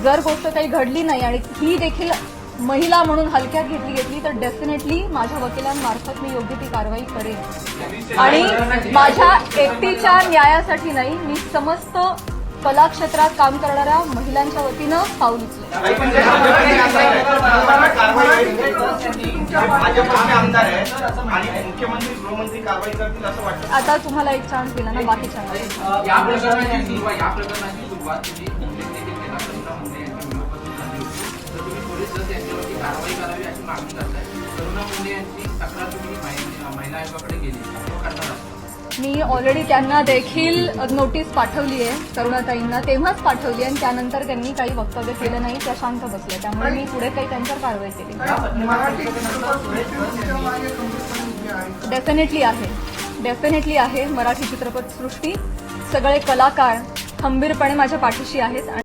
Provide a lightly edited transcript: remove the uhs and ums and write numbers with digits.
जर गोष्ट काही घडली नाही आणि ही देखील महिला म्हणून हलक्यात घेतली तर डेफिनेटली माझ्या वकिलांमार्फत मी योग्य ती कारवाई करेन आणि माझ्या एकटीच्या न्यायासाठी नाही, मी समस्त कला क्षेत्रात काम करणाऱ्या महिलांच्या वतीनं पाऊल उचलेन. आता तुम्हाला एक चान्स दिला ना, बाकी मी ऑलरेडी त्यांना देखील नोटीस पाठवली आहे, करुणाताईंना तेव्हाच पाठवली आणि त्यानंतर त्यांनी काही वक्तव्य केलं नाही, त्या शांत बसल्या. त्यामुळे मी पुढे काही त्यांच्यावर कारवाई केली. डेफिनेटली आहे. मराठी चित्रपटसृष्टी, सगळे कलाकार खंबीरपणे माझ्या पाठीशी आहेत.